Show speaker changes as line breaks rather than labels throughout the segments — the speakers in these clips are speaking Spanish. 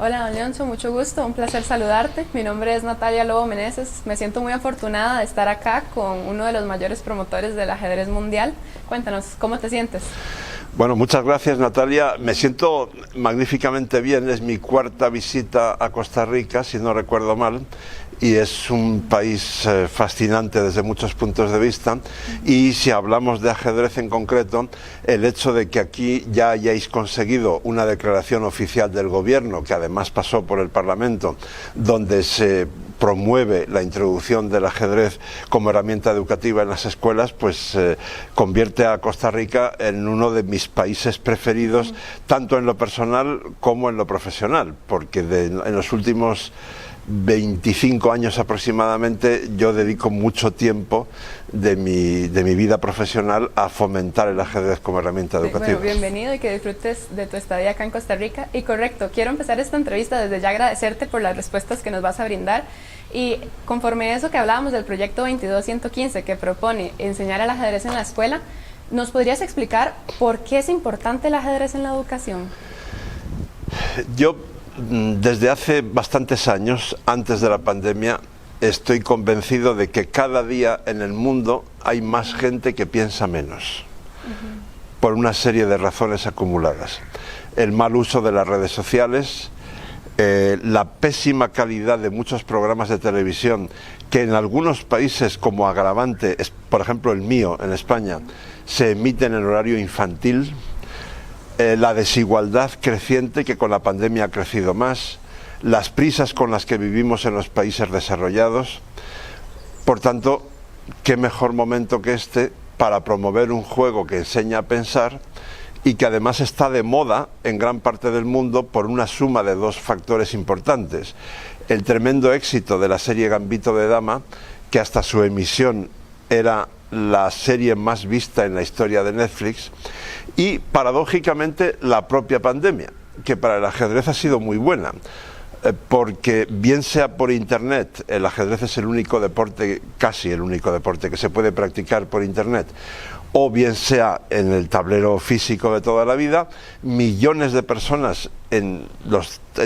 Hola, don Leonzo, mucho gusto, un placer saludarte. Mi nombre es Natalia Lobo Meneses. Me siento muy afortunada de estar acá con uno de los mayores promotores del ajedrez mundial. Cuéntanos, ¿cómo te sientes?
Bueno, muchas gracias, Natalia. Me siento magníficamente bien. Es mi cuarta visita a Costa Rica, si no recuerdo mal, y es un país fascinante desde muchos puntos de vista. Y si hablamos de ajedrez en concreto, el hecho de que aquí ya hayáis conseguido una declaración oficial del gobierno, que además pasó por el Parlamento, donde se promueve la introducción del ajedrez como herramienta educativa en las escuelas, pues convierte a Costa Rica en uno de mis países preferidos, tanto en lo personal como en lo profesional, porque en los últimos 25 años aproximadamente yo dedico mucho tiempo de mi vida profesional a fomentar el ajedrez como herramienta educativa.
Bueno, bienvenido y que disfrutes de tu estadía acá en Costa Rica. Y correcto, quiero empezar esta entrevista desde ya agradecerte por las respuestas que nos vas a brindar. Y conforme a eso que hablábamos del proyecto 22115 que propone enseñar el ajedrez en la escuela, ¿nos podrías explicar por qué es importante el ajedrez en la educación?
Yo desde hace bastantes años, antes de la pandemia, estoy convencido de que cada día en el mundo hay más gente que piensa menos, por una serie de razones acumuladas. El mal uso de las redes sociales, la pésima calidad de muchos programas de televisión que en algunos países como agravante, por ejemplo el mío en España, se emiten en horario infantil, la desigualdad creciente que con la pandemia ha crecido más, las prisas con las que vivimos en los países desarrollados. Por tanto, qué mejor momento que este para promover un juego que enseña a pensar y que además está de moda en gran parte del mundo por una suma de dos factores importantes: el tremendo éxito de la serie Gambito de Dama, que hasta su emisión era la serie más vista en la historia de Netflix, y paradójicamente la propia pandemia, que para el ajedrez ha sido muy buena, porque bien sea por internet, el ajedrez es el único deporte, casi el único deporte que se puede practicar por internet, o bien sea en el tablero físico de toda la vida, millones de personas en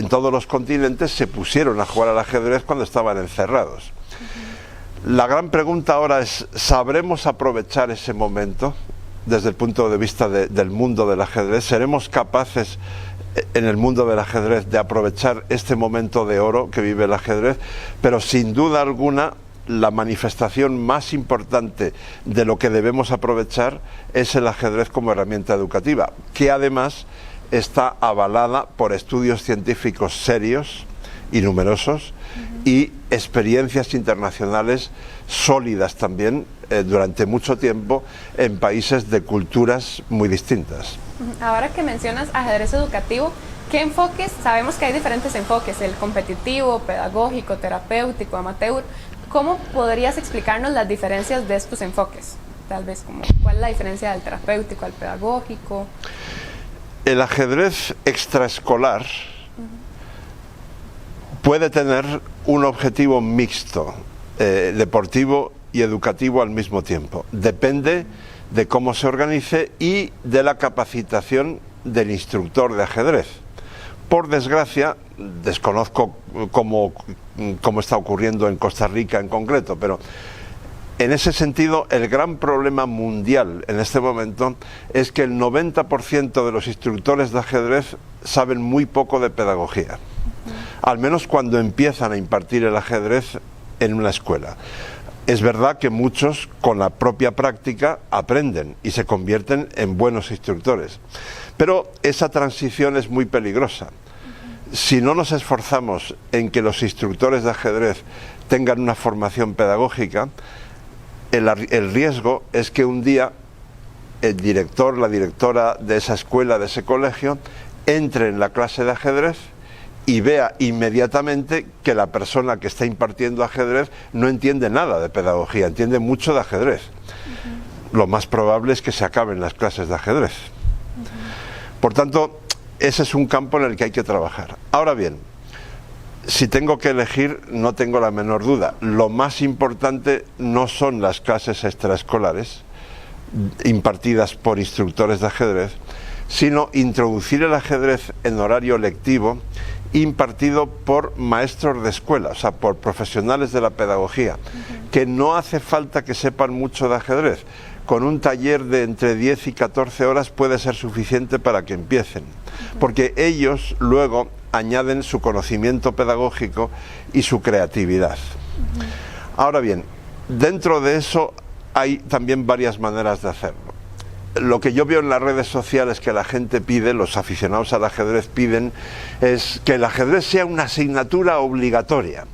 todos los continentes se pusieron a jugar al ajedrez cuando estaban encerrados. La gran pregunta ahora es, ¿sabremos aprovechar ese momento desde el punto de vista del mundo del ajedrez? ¿Seremos capaces en el mundo del ajedrez de aprovechar este momento de oro que vive el ajedrez? Pero sin duda alguna, la manifestación más importante de lo que debemos aprovechar es el ajedrez como herramienta educativa, que además está avalada por estudios científicos serios y numerosos y experiencias internacionales sólidas también durante mucho tiempo en países de culturas muy distintas.
Ahora que mencionas ajedrez educativo, ¿qué enfoques? Sabemos que hay diferentes enfoques, el competitivo, pedagógico, terapéutico, amateur. ¿Cómo podrías explicarnos las diferencias de estos enfoques? Tal vez, ¿cuál es la diferencia del terapéutico al pedagógico?
El ajedrez extraescolar puede tener un objetivo mixto, deportivo y educativo al mismo tiempo. Depende de cómo se organice y de la capacitación del instructor de ajedrez. Por desgracia, desconozco cómo está ocurriendo en Costa Rica en concreto, pero en ese sentido el gran problema mundial en este momento es que el 90% de los instructores de ajedrez saben muy poco de pedagogía, al menos cuando empiezan a impartir el ajedrez en una escuela. Es verdad que muchos con la propia práctica aprenden y se convierten en buenos instructores, pero esa transición es muy peligrosa. Si no nos esforzamos en que los instructores de ajedrez tengan una formación pedagógica, el riesgo es que un día el director, la directora de esa escuela, de ese colegio, entre en la clase de ajedrez y vea inmediatamente que la persona que está impartiendo ajedrez no entiende nada de pedagogía, entiende mucho de ajedrez. Lo más probable es que se acaben las clases de ajedrez. Por tanto, ese es un campo en el que hay que trabajar. Ahora bien, si tengo que elegir, no tengo la menor duda, lo más importante no son las clases extraescolares impartidas por instructores de ajedrez, sino introducir el ajedrez en horario lectivo impartido por maestros de escuela, o sea, por profesionales de la pedagogía, que no hace falta que sepan mucho de ajedrez. Con un taller de entre 10 y 14 horas puede ser suficiente para que empiecen, porque ellos luego añaden su conocimiento pedagógico y su creatividad. Ahora bien, dentro de eso hay también varias maneras de hacerlo. Lo que yo veo en las redes sociales que la gente pide, los aficionados al ajedrez piden, es que el ajedrez sea una asignatura obligatoria.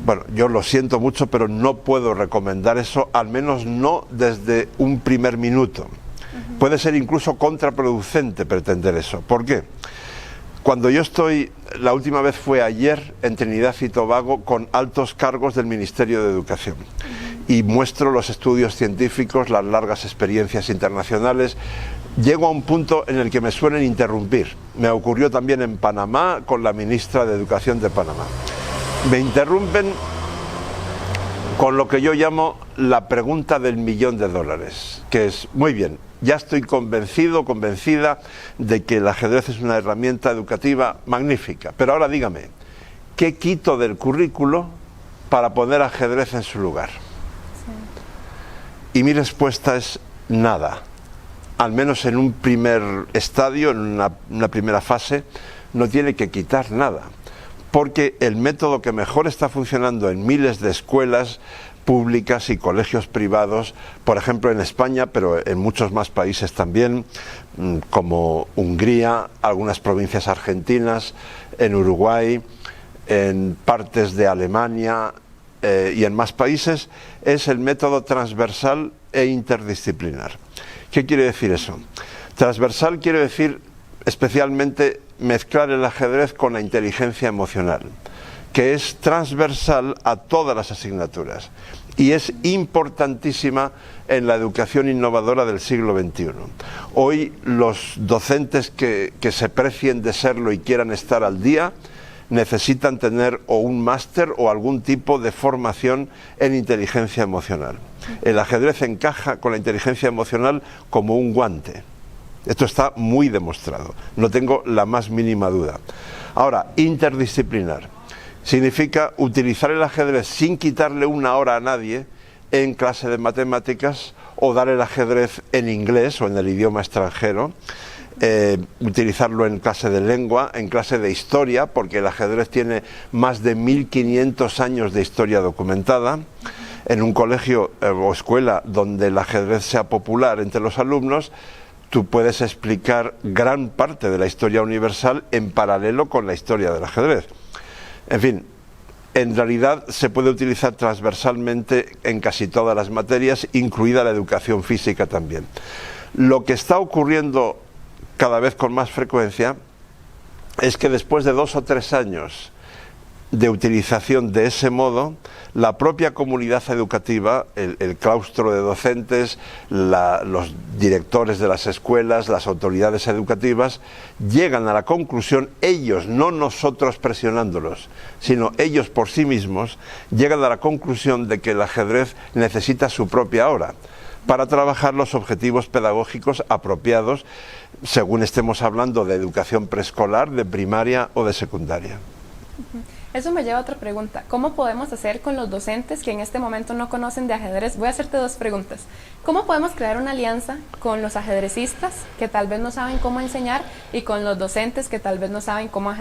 Bueno, yo lo siento mucho, pero no puedo recomendar eso, al menos no desde un primer minuto. Puede ser incluso contraproducente pretender eso. ¿Por qué? Cuando yo la última vez fue ayer en Trinidad y Tobago con altos cargos del Ministerio de Educación. Y muestro los estudios científicos, las largas experiencias internacionales. Llego a un punto en el que me suelen interrumpir. Me ocurrió también en Panamá con la ministra de Educación de Panamá. Me interrumpen con lo que yo llamo la pregunta del $1.000.000, que es, muy bien, ya estoy convencido, convencida de que el ajedrez es una herramienta educativa magnífica, pero ahora dígame, ¿qué quito del currículo para poner ajedrez en su lugar? Y mi respuesta es nada. Al menos en un primer estadio, en una primera fase, no tiene que quitar nada. Porque el método que mejor está funcionando en miles de escuelas públicas y colegios privados, por ejemplo en España, pero en muchos más países también, como Hungría, algunas provincias argentinas, en Uruguay, en partes de Alemania y en más países, es el método transversal e interdisciplinar. ¿Qué quiere decir eso? Transversal quiere decir especialmente mezclar el ajedrez con la inteligencia emocional, que es transversal a todas las asignaturas y es importantísima en la educación innovadora del siglo XXI. Hoy los docentes que se precien de serlo y quieran estar al día necesitan tener o un máster o algún tipo de formación en inteligencia emocional. El ajedrez encaja con la inteligencia emocional como un guante. Esto está muy demostrado, no tengo la más mínima duda. Ahora, interdisciplinar significa utilizar el ajedrez sin quitarle una hora a nadie en clase de matemáticas o dar el ajedrez en inglés o en el idioma extranjero, utilizarlo en clase de lengua, en clase de historia, porque el ajedrez tiene más de 1500 años de historia documentada. En un colegio o escuela donde el ajedrez sea popular entre los alumnos, tú puedes explicar gran parte de la historia universal en paralelo con la historia del ajedrez. En fin, en realidad se puede utilizar transversalmente en casi todas las materias, incluida la educación física también. Lo que está ocurriendo cada vez con más frecuencia es que después de 2 o 3 años de utilización de ese modo, la propia comunidad educativa, el claustro de docentes, los directores de las escuelas, las autoridades educativas, llegan a la conclusión, ellos, no nosotros presionándolos, sino ellos por sí mismos, llegan a la conclusión de que el ajedrez necesita su propia hora para trabajar los objetivos pedagógicos apropiados, según estemos hablando de educación preescolar, de primaria o de secundaria.
Eso me lleva a otra pregunta. ¿Cómo podemos hacer con los docentes que en este momento no conocen de ajedrez? Voy a hacerte 2 preguntas. ¿Cómo podemos crear una alianza con los ajedrecistas que tal vez no saben cómo enseñar y con los docentes que tal vez no saben cómo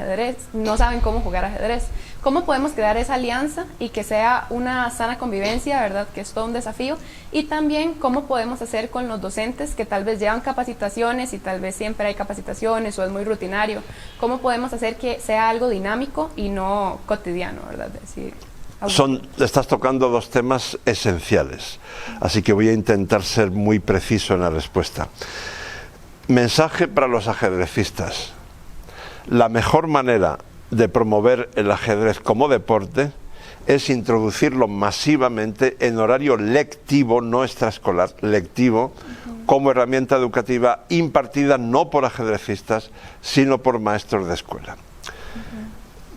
jugar ajedrez? ¿Cómo podemos crear esa alianza y que sea una sana convivencia, verdad? Que es todo un desafío. Y también, ¿cómo podemos hacer con los docentes que tal vez llevan capacitaciones y tal vez siempre hay capacitaciones o es muy rutinario? ¿Cómo podemos hacer que sea algo dinámico y no cotidiano, verdad?
Estás tocando 2 temas esenciales, así que voy a intentar ser muy preciso en la respuesta. Mensaje para los ajedrecistas. La mejor manera de promover el ajedrez como deporte es introducirlo masivamente en horario lectivo, no extraescolar, lectivo, como herramienta educativa impartida no por ajedrecistas, sino por maestros de escuela.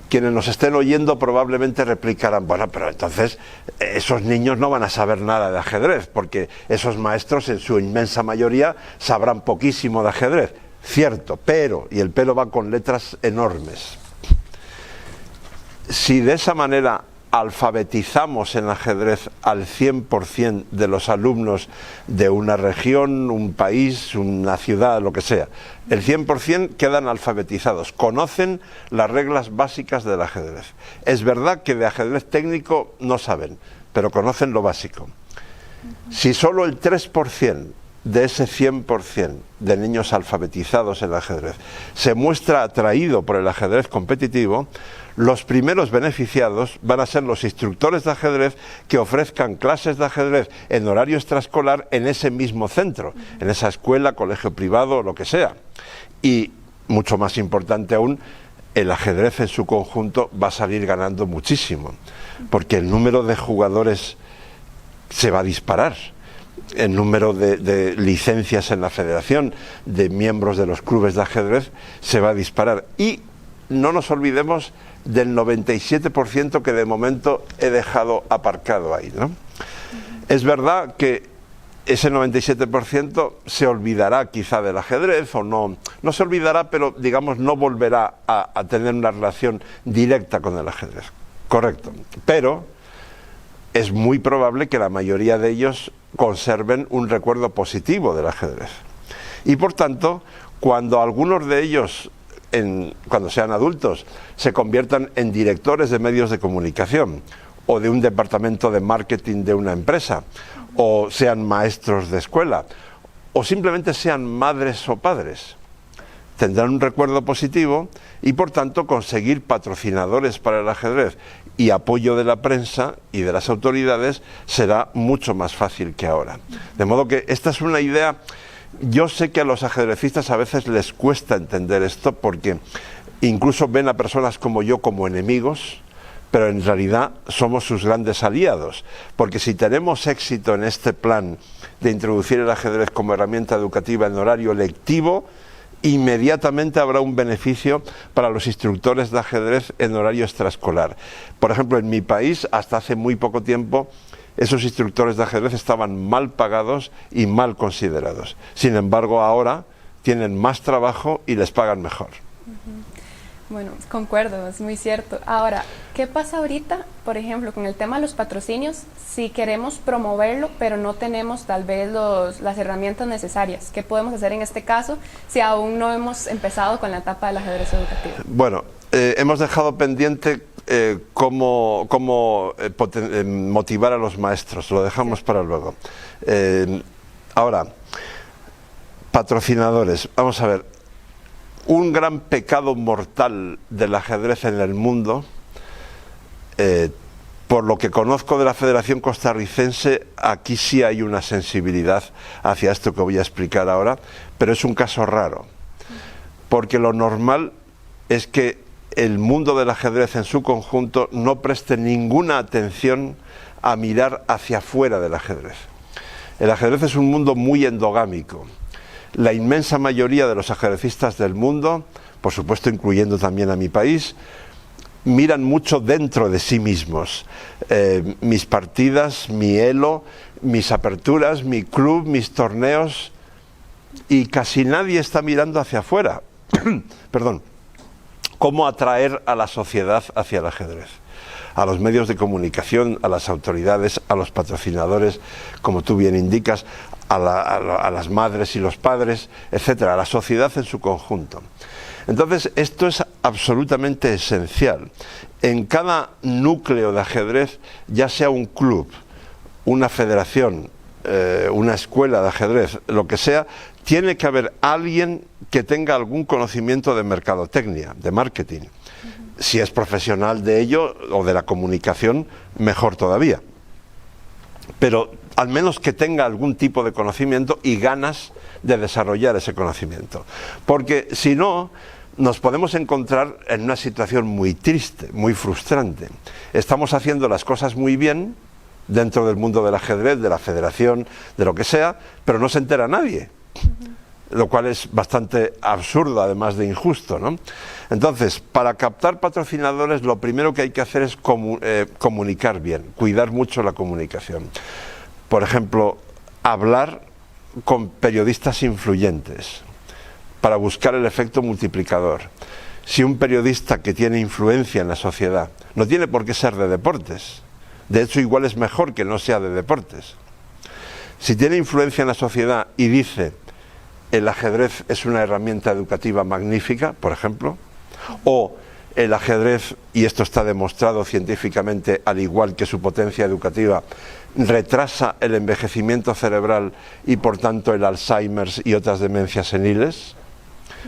Quienes nos estén oyendo probablemente replicarán, bueno, pero entonces esos niños no van a saber nada de ajedrez, porque esos maestros en su inmensa mayoría sabrán poquísimo de ajedrez. Cierto, pero, y el pero va con letras enormes, si de esa manera alfabetizamos en ajedrez al 100% de los alumnos de una región, un país, una ciudad, lo que sea, el 100% quedan alfabetizados, conocen las reglas básicas del ajedrez. Es verdad que de ajedrez técnico no saben, pero conocen lo básico. Si solo el 3% de ese 100% de niños alfabetizados en el ajedrez se muestra atraído por el ajedrez competitivo, los primeros beneficiados van a ser los instructores de ajedrez que ofrezcan clases de ajedrez en horario extraescolar en ese mismo centro, en esa escuela, colegio privado o lo que sea. Y, mucho más importante aún, el ajedrez en su conjunto va a salir ganando muchísimo, porque el número de jugadores se va a disparar. El número de licencias en la federación, de miembros de los clubes de ajedrez, se va a disparar. Y no nos olvidemos del 97% que de momento he dejado aparcado ahí, ¿no? Es verdad que ese 97% se olvidará quizá del ajedrez, o no se olvidará, pero digamos no volverá a tener una relación directa con el ajedrez. Correcto. Pero es muy probable que la mayoría de ellos conserven un recuerdo positivo del ajedrez. Y por tanto, cuando algunos de ellos, cuando sean adultos, se conviertan en directores de medios de comunicación o de un departamento de marketing de una empresa, o sean maestros de escuela, o simplemente sean madres o padres, tendrán un recuerdo positivo y por tanto conseguir patrocinadores para el ajedrez y apoyo de la prensa y de las autoridades será mucho más fácil que ahora. De modo que esta es una idea. Yo sé que a los ajedrecistas a veces les cuesta entender esto, porque incluso ven a personas como yo como enemigos, pero en realidad somos sus grandes aliados, porque si tenemos éxito en este plan de introducir el ajedrez como herramienta educativa en horario lectivo, inmediatamente habrá un beneficio para los instructores de ajedrez en horario extraescolar. Por ejemplo, en mi país, hasta hace muy poco tiempo, esos instructores de ajedrez estaban mal pagados y mal considerados. Sin embargo, ahora tienen más trabajo y les pagan mejor.
Bueno, concuerdo, es muy cierto. Ahora, ¿qué pasa ahorita, por ejemplo, con el tema de los patrocinios? Si queremos promoverlo, pero no tenemos tal vez las herramientas necesarias. ¿Qué podemos hacer en este caso si aún no hemos empezado con la etapa del ajedrez educativo?
Bueno, hemos dejado pendiente cómo motivar a los maestros. Lo dejamos para luego. Ahora, patrocinadores. Vamos a ver. Un gran pecado mortal del ajedrez en el mundo, por lo que conozco de la Federación Costarricense, aquí sí hay una sensibilidad hacia esto que voy a explicar ahora, pero es un caso raro, porque lo normal es que el mundo del ajedrez en su conjunto no preste ninguna atención a mirar hacia afuera del ajedrez. El ajedrez es un mundo muy endogámico. La inmensa mayoría de los ajedrecistas del mundo, por supuesto incluyendo también a mi país, miran mucho dentro de sí mismos. Mis partidas, mi elo, mis aperturas, mi club, mis torneos, y casi nadie está mirando hacia afuera. Perdón. ¿Cómo atraer a la sociedad hacia el ajedrez? A los medios de comunicación, a las autoridades, a los patrocinadores, como tú bien indicas, a las madres y los padres, etcétera, a la sociedad en su conjunto. Entonces, esto es absolutamente esencial. En cada núcleo de ajedrez, ya sea un club, una federación, una escuela de ajedrez, lo que sea, tiene que haber alguien que tenga algún conocimiento de mercadotecnia, de marketing. Si es profesional de ello o de la comunicación, mejor todavía. Pero al menos que tenga algún tipo de conocimiento y ganas de desarrollar ese conocimiento. Porque si no, nos podemos encontrar en una situación muy triste, muy frustrante. Estamos haciendo las cosas muy bien dentro del mundo del ajedrez, de la federación, de lo que sea, pero no se entera nadie. Lo cual es bastante absurdo, además de injusto, ¿no? Entonces, para captar patrocinadores, lo primero que hay que hacer es comunicar bien, cuidar mucho la comunicación. Por ejemplo, hablar con periodistas influyentes para buscar el efecto multiplicador. si un periodista que tiene influencia en la sociedad, no tiene por qué ser de deportes, de hecho igual es mejor que no sea de deportes, si tiene influencia en la sociedad y dice el ajedrez es una herramienta educativa magnífica, por ejemplo, o el ajedrez, y esto está demostrado científicamente, al igual que su potencia educativa, retrasa el envejecimiento cerebral y por tanto el Alzheimer y otras demencias seniles,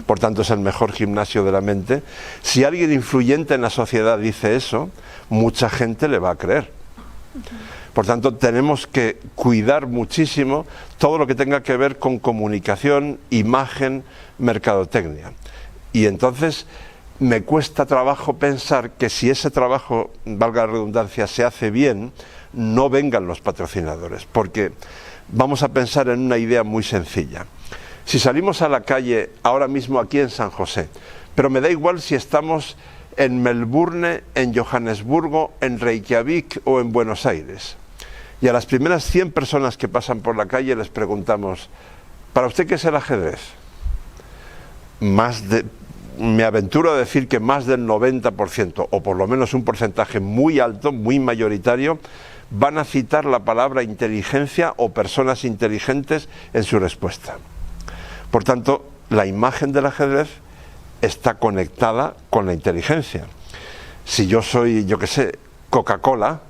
por tanto es el mejor gimnasio de la mente. Si alguien influyente en la sociedad dice eso, mucha gente le va a creer. Por tanto, tenemos que cuidar muchísimo todo lo que tenga que ver con comunicación, imagen, mercadotecnia. Y entonces me cuesta trabajo pensar que si ese trabajo, valga la redundancia, se hace bien, no vengan los patrocinadores, porque vamos a pensar en una idea muy sencilla. Si salimos a la calle ahora mismo aquí en San José, pero me da igual si estamos en Melbourne, en Johannesburgo, en Reykjavik o en Buenos Aires, y a las primeras 100 personas que pasan por la calle les preguntamos, ¿para usted qué es el ajedrez? Me aventuro a decir que más del 90%, o por lo menos un porcentaje muy alto, muy mayoritario, van a citar la palabra inteligencia o personas inteligentes en su respuesta. Por tanto, la imagen del ajedrez está conectada con la inteligencia. Si yo soy, yo qué sé, Coca-Cola,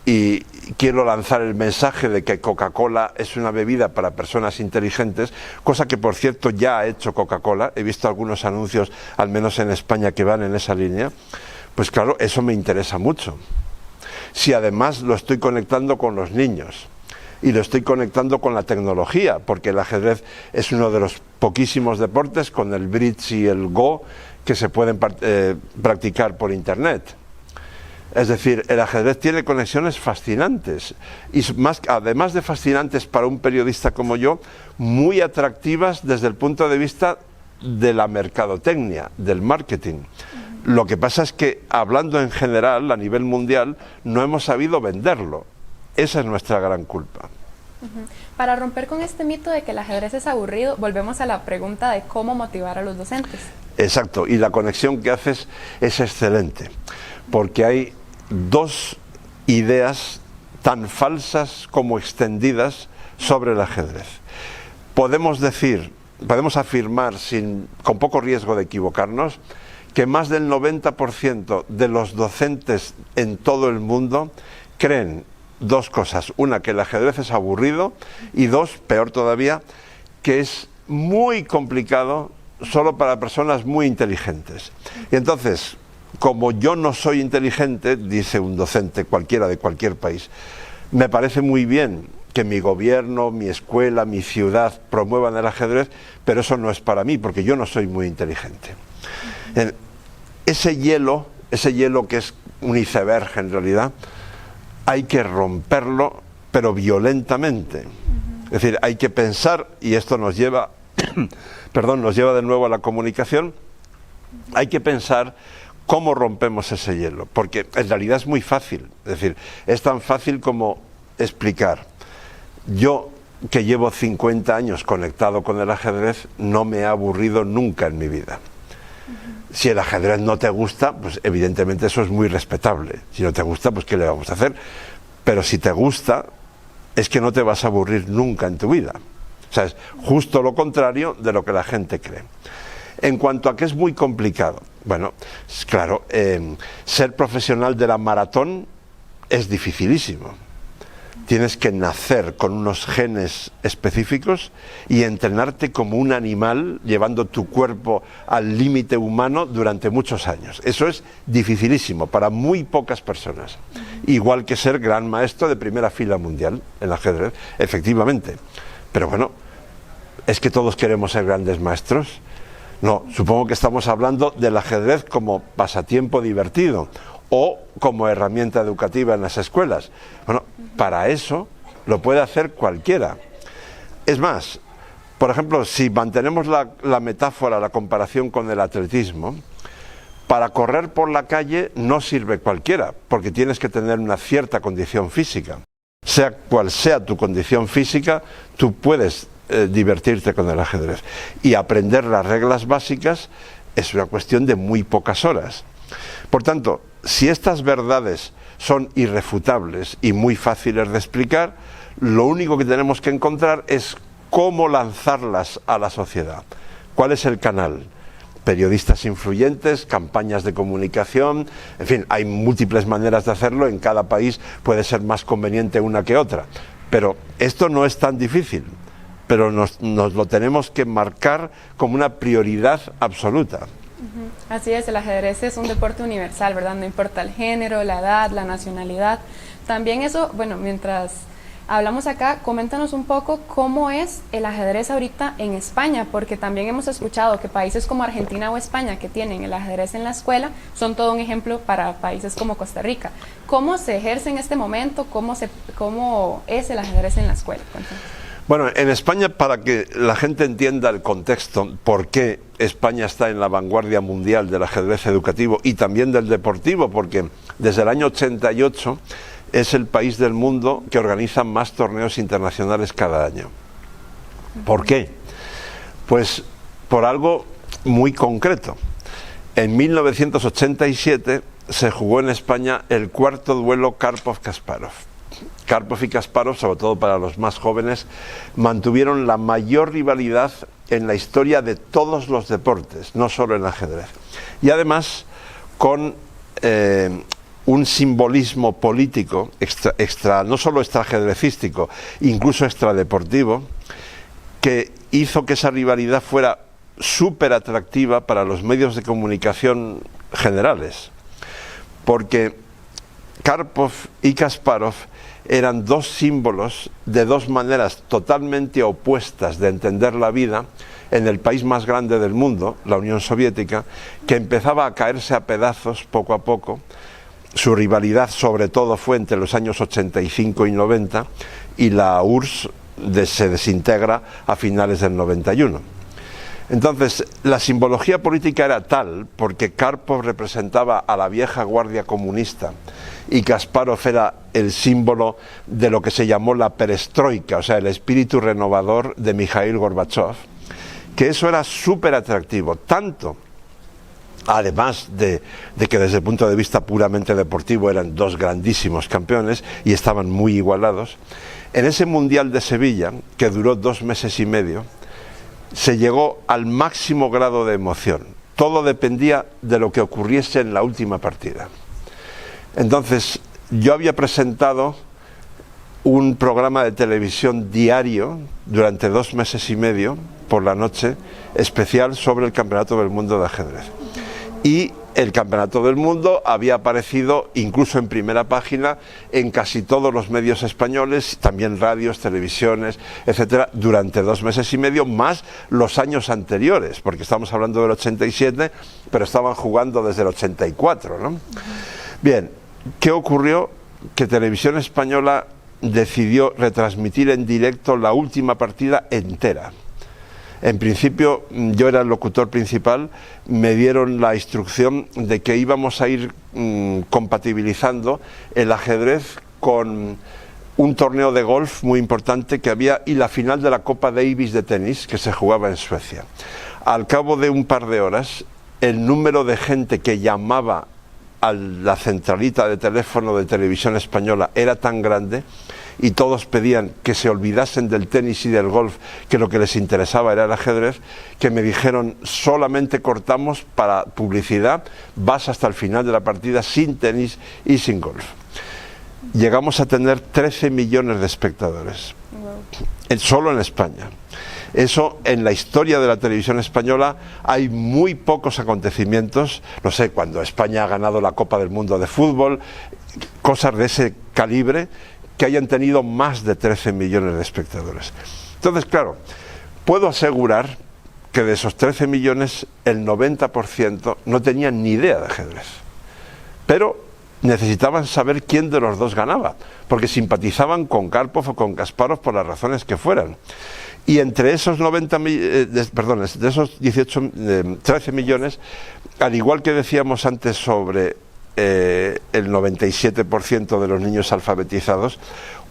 y quiero lanzar el mensaje de que Coca-Cola es una bebida para personas inteligentes, cosa que por cierto ya ha hecho Coca-Cola, he visto algunos anuncios, al menos en España, que van en esa línea, pues claro, eso me interesa mucho. Si además lo estoy conectando con los niños y lo estoy conectando con la tecnología, porque el ajedrez es uno de los poquísimos deportes, con el bridge y el go, que se pueden practicar por internet. Es decir, el ajedrez tiene conexiones fascinantes, y además de fascinantes para un periodista como yo, muy atractivas desde el punto de vista de la mercadotecnia, del marketing. Lo que pasa es que, hablando en general, a nivel mundial, no hemos sabido venderlo. Esa es nuestra gran culpa.
Para romper con este mito de que el ajedrez es aburrido, volvemos a la pregunta de cómo motivar a los docentes.
Exacto, y la conexión que haces es excelente, porque hay dos ideas tan falsas como extendidas sobre el ajedrez. Podemos afirmar con poco riesgo de equivocarnos que más del 90% de los docentes en todo el mundo creen dos cosas: una, que el ajedrez es aburrido, y dos, peor todavía, que es muy complicado solo para personas muy inteligentes. Y entonces, como yo no soy inteligente, dice un docente cualquiera de cualquier país, me parece muy bien que mi gobierno, mi escuela, mi ciudad promuevan el ajedrez, pero eso no es para mí, porque yo no soy muy inteligente. Ese hielo que es un iceberg en realidad, hay que romperlo, pero violentamente. Es decir, hay que pensar, y esto nos lleva, nos lleva de nuevo a la comunicación, hay que pensar cómo rompemos ese hielo, porque en realidad es muy fácil. Es decir, es tan fácil como explicar: yo, que llevo 50 años conectado con el ajedrez, no me he aburrido nunca en mi vida. Si el ajedrez no te gusta, pues evidentemente eso es muy respetable. Si no te gusta, pues ¿qué le vamos a hacer? Pero si te gusta, es que no te vas a aburrir nunca en tu vida. O sea, es justo lo contrario de lo que la gente cree. En cuanto a que es muy complicado, bueno, claro, ser profesional de la maratón es dificilísimo. Tienes que nacer con unos genes específicos y entrenarte como un animal, llevando tu cuerpo al límite humano durante muchos años. Eso es dificilísimo para muy pocas personas. Igual que ser gran maestro de primera fila mundial en ajedrez, efectivamente. Pero bueno, ¿es que todos queremos ser grandes maestros? No, supongo que estamos hablando del ajedrez como pasatiempo divertido o como herramienta educativa en las escuelas. Bueno, para eso lo puede hacer cualquiera. Es más, por ejemplo, si mantenemos la metáfora, la comparación con el atletismo, para correr por la calle no sirve cualquiera, porque tienes que tener una cierta condición física. Sea cual sea tu condición física, tú puedes divertirte con el ajedrez y aprender las reglas básicas es una cuestión de muy pocas horas. Por tanto, si estas verdades son irrefutables y muy fáciles de explicar, lo único que tenemos que encontrar es cómo lanzarlas a la sociedad. ¿Cuál es el canal? Periodistas influyentes, campañas de comunicación, en fin, hay múltiples maneras de hacerlo, en cada país puede ser más conveniente una que otra, pero esto no es tan difícil, pero nos lo tenemos que marcar como una prioridad absoluta.
Así es, el ajedrez es un deporte universal, ¿verdad? No importa el género, la edad, la nacionalidad. También eso, bueno, mientras hablamos acá, coméntanos un poco cómo es el ajedrez ahorita en España, porque también hemos escuchado que países como Argentina o España, que tienen el ajedrez en la escuela, son todo un ejemplo para países como Costa Rica. ¿Cómo se ejerce en este momento? ¿Cómo es el ajedrez en la escuela? Cuéntanos.
Bueno, en España, para que la gente entienda el contexto, por qué España está en la vanguardia mundial del ajedrez educativo y también del deportivo, porque desde el año 88 es el país del mundo que organiza más torneos internacionales cada año. ¿Por qué? Pues por algo muy concreto. En 1987 se jugó en España el cuarto duelo Karpov-Kasparov. Karpov y Kasparov, sobre todo para los más jóvenes, mantuvieron la mayor rivalidad en la historia de todos los deportes, no solo en el ajedrez. Y además con un simbolismo político, no solo extraajedrecístico, incluso extradeportivo, que hizo que esa rivalidad fuera súper atractiva para los medios de comunicación generales. Porque Karpov y Kasparov eran dos símbolos de dos maneras totalmente opuestas de entender la vida en el país más grande del mundo, la Unión Soviética, que empezaba a caerse a pedazos poco a poco. Su rivalidad sobre todo fue entre los años 85 y 90 y la URSS se desintegra a finales del 91. Entonces, la simbología política era tal, porque Karpov representaba a la vieja guardia comunista y Kasparov era el símbolo de lo que se llamó la perestroika, o sea, el espíritu renovador de Mikhail Gorbachev, que eso era súper atractivo, tanto, además de que desde el punto de vista puramente deportivo eran dos grandísimos campeones y estaban muy igualados. En ese Mundial de Sevilla, que duró 2 meses y medio, se llegó al máximo grado de emoción. Todo dependía de lo que ocurriese en la última partida. Entonces, yo había presentado un programa de televisión diario durante 2 meses y medio, por la noche, especial sobre el Campeonato del Mundo de ajedrez. Y el Campeonato del Mundo había aparecido incluso en primera página en casi todos los medios españoles, también radios, televisiones, etcétera, durante 2 meses y medio, más los años anteriores, porque estamos hablando del 87, pero estaban jugando desde el 84, ¿no? Bien, ¿qué ocurrió? Que Televisión Española decidió retransmitir en directo la última partida entera. En principio, yo era el locutor principal, me dieron la instrucción de que íbamos a ir compatibilizando el ajedrez con un torneo de golf muy importante que había y la final de la Copa Davis de tenis que se jugaba en Suecia. Al cabo de un par de horas, el número de gente que llamaba a la centralita de teléfono de Televisión Española era tan grande y todos pedían que se olvidasen del tenis y del golf, que lo que les interesaba era el ajedrez, que me dijeron: solamente cortamos para publicidad, vas hasta el final de la partida sin tenis y sin golf. Llegamos a tener 13 millones de espectadores, solo en España. Eso, en la historia de la televisión española hay muy pocos acontecimientos, no sé, cuando España ha ganado la Copa del Mundo de fútbol, cosas de ese calibre, que hayan tenido más de 13 millones de espectadores. Entonces, claro, puedo asegurar que de esos 13 millones, el 90% no tenían ni idea de ajedrez. Pero necesitaban saber quién de los dos ganaba, porque simpatizaban con Karpov o con Kasparov por las razones que fueran. Y entre esos 13 millones, al igual que decíamos antes sobre el 97% de los niños alfabetizados,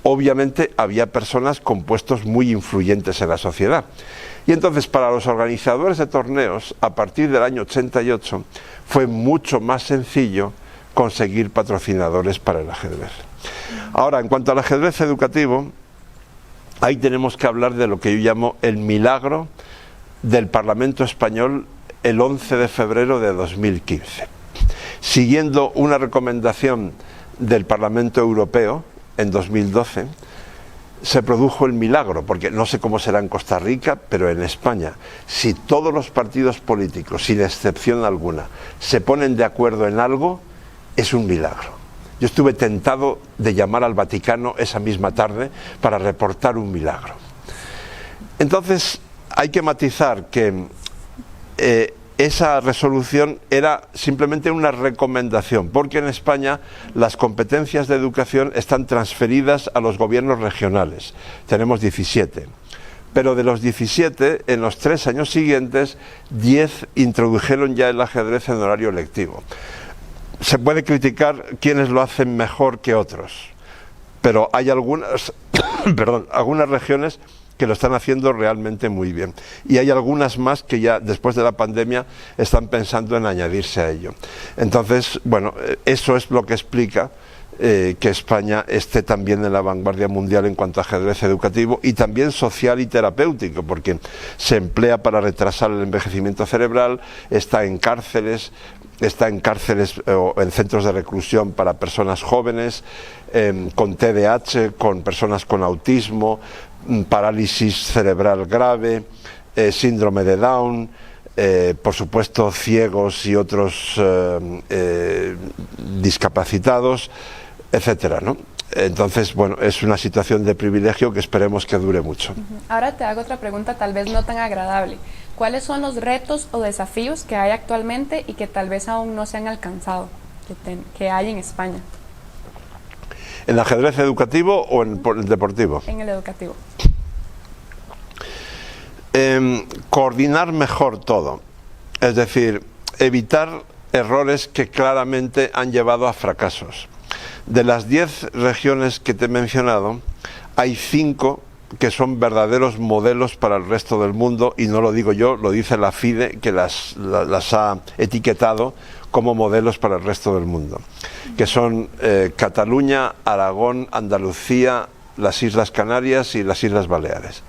obviamente había personas con puestos muy influyentes en la sociedad. Y entonces para los organizadores de torneos, a partir del año 88, fue mucho más sencillo conseguir patrocinadores para el ajedrez. Ahora, en cuanto al ajedrez educativo, ahí tenemos que hablar de lo que yo llamo el milagro del Parlamento español el 11 de febrero de 2015. Siguiendo una recomendación del Parlamento Europeo en 2012, se produjo el milagro, porque no sé cómo será en Costa Rica, pero en España, si todos los partidos políticos, sin excepción alguna, se ponen de acuerdo en algo, es un milagro. Yo estuve tentado de llamar al Vaticano esa misma tarde para reportar un milagro. Entonces, hay que matizar que esa resolución era simplemente una recomendación, porque en España las competencias de educación están transferidas a los gobiernos regionales. Tenemos 17. Pero de los 17, en los 3 años siguientes, 10 introdujeron ya el ajedrez en horario lectivo. Se puede criticar quienes lo hacen mejor que otros, pero hay algunas, algunas regiones que lo están haciendo realmente muy bien. Y hay algunas más que ya después de la pandemia están pensando en añadirse a ello. Entonces, bueno, eso es lo que explica que España esté también en la vanguardia mundial en cuanto a ajedrez educativo y también social y terapéutico, porque se emplea para retrasar el envejecimiento cerebral, está en cárceles o en centros de reclusión para personas jóvenes, con TDAH, con personas con autismo, parálisis cerebral grave, síndrome de Down, por supuesto ciegos y otros discapacitados, etcétera, ¿no? Entonces, bueno, es una situación de privilegio que esperemos que dure mucho.
Ahora te hago otra pregunta tal vez no tan agradable. ¿Cuáles son los retos o desafíos que hay actualmente y que tal vez aún no se han alcanzado, que hay en España?
¿En el ajedrez educativo o en el deportivo?
En el educativo.
Coordinar mejor todo, es decir, evitar errores que claramente han llevado a fracasos. De las 10 regiones que te he mencionado, hay 5 que son verdaderos modelos para el resto del mundo, y no lo digo yo, lo dice la FIDE, que las ha etiquetado como modelos para el resto del mundo, que son Cataluña, Aragón, Andalucía, las Islas Canarias y las Islas Baleares.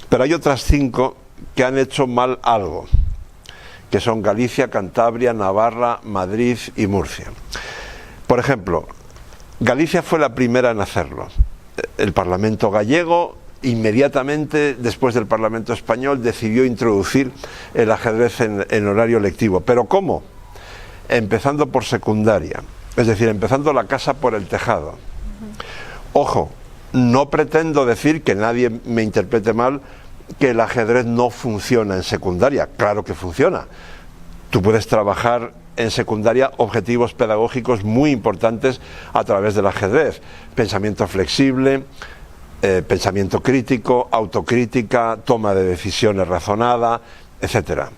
Pero hay otras 5 que han hecho mal algo, que son Galicia, Cantabria, Navarra, Madrid y Murcia. Por ejemplo, Galicia fue la primera en hacerlo. El Parlamento gallego, inmediatamente después del Parlamento español, decidió introducir el ajedrez en horario lectivo. ¿Pero cómo? Empezando por secundaria, es decir, empezando la casa por el tejado. Ojo, no pretendo decir, que nadie me interprete mal, que el ajedrez no funciona en secundaria. Claro que funciona. Tú puedes trabajar en secundaria objetivos pedagógicos muy importantes a través del ajedrez: pensamiento flexible, pensamiento crítico, autocrítica, toma de decisiones razonada, etcétera.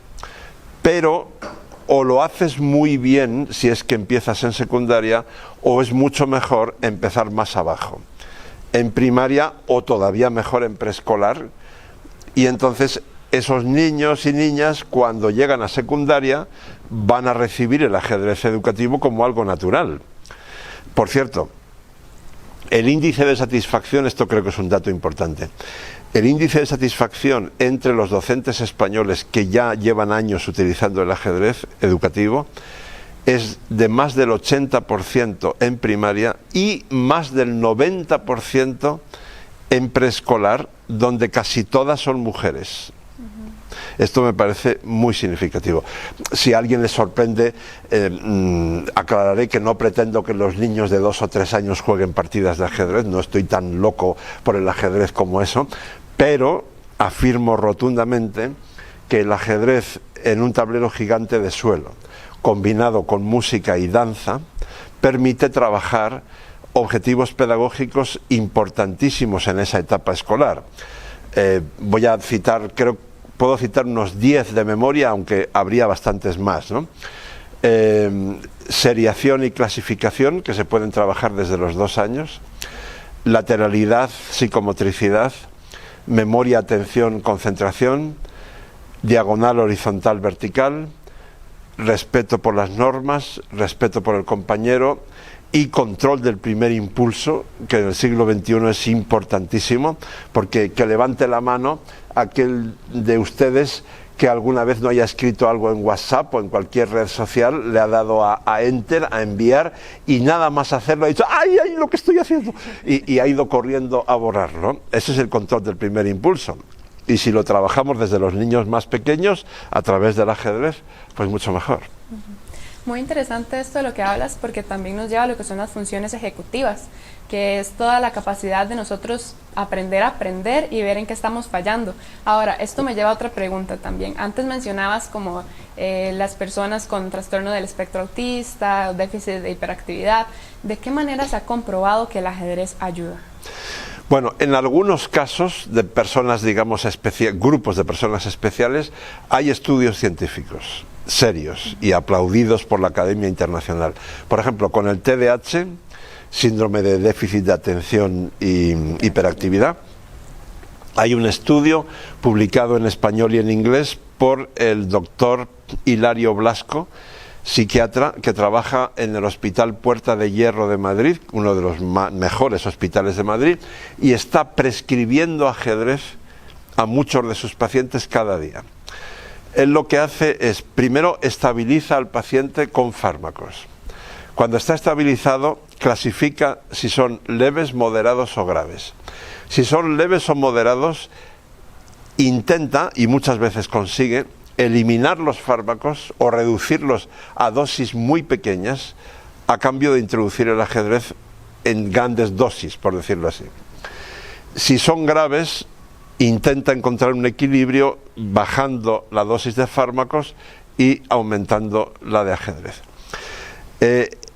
Pero o lo haces muy bien si es que empiezas en secundaria, o es mucho mejor empezar más abajo, en primaria, o todavía mejor en preescolar. Y entonces esos niños y niñas, cuando llegan a secundaria, van a recibir el ajedrez educativo como algo natural. Por cierto, el índice de satisfacción, esto creo que es un dato importante, el índice de satisfacción entre los docentes españoles que ya llevan años utilizando el ajedrez educativo es de más del 80% en primaria y más del 90% en preescolar, donde casi todas son mujeres. Esto me parece muy significativo. Si a alguien le sorprende, aclararé que no pretendo que los niños de 2 o 3 años jueguen partidas de ajedrez, no estoy tan loco por el ajedrez como eso, pero afirmo rotundamente que el ajedrez en un tablero gigante de suelo, combinado con música y danza, permite trabajar objetivos pedagógicos importantísimos en esa etapa escolar. Voy a citar, puedo citar unos 10 de memoria, aunque habría bastantes más, ¿no? Seriación y clasificación, que se pueden trabajar desde los 2 años, lateralidad, psicomotricidad, memoria, atención, concentración, diagonal, horizontal, vertical, respeto por las normas, respeto por el compañero y control del primer impulso, que en el siglo XXI es importantísimo, porque que levante la mano aquel de ustedes que alguna vez no haya escrito algo en WhatsApp o en cualquier red social, le ha dado a Enter, a enviar, y nada más hacerlo ha dicho ¡ay, ay, lo que estoy haciendo! Y ha ido corriendo a borrarlo. Ese es el control del primer impulso. Y si lo trabajamos desde los niños más pequeños, a través del ajedrez, pues mucho mejor.
Muy interesante esto de lo que hablas, porque también nos lleva a lo que son las funciones ejecutivas, que es toda la capacidad de nosotros aprender a aprender y ver en qué estamos fallando. Ahora, esto me lleva a otra pregunta también. Antes mencionabas como las personas con trastorno del espectro autista, o déficit de hiperactividad. ¿De qué manera se ha comprobado que el ajedrez ayuda?
Bueno, en algunos casos de personas, digamos, grupos de personas especiales, hay estudios científicos serios y aplaudidos por la Academia Internacional. Por ejemplo, con el TDAH, síndrome de déficit de atención y hiperactividad, hay un estudio publicado en español y en inglés por el doctor Hilario Blasco, psiquiatra que trabaja en el Hospital Puerta de Hierro de Madrid, uno de los mejores hospitales de Madrid, y está prescribiendo ajedrez a muchos de sus pacientes cada día. Él lo que hace es, primero, estabiliza al paciente con fármacos. Cuando está estabilizado, clasifica si son leves, moderados o graves. Si son leves o moderados, intenta, y muchas veces consigue, eliminar los fármacos o reducirlos a dosis muy pequeñas a cambio de introducir el ajedrez en grandes dosis, por decirlo así. Si son graves, intenta encontrar un equilibrio bajando la dosis de fármacos y aumentando la de ajedrez.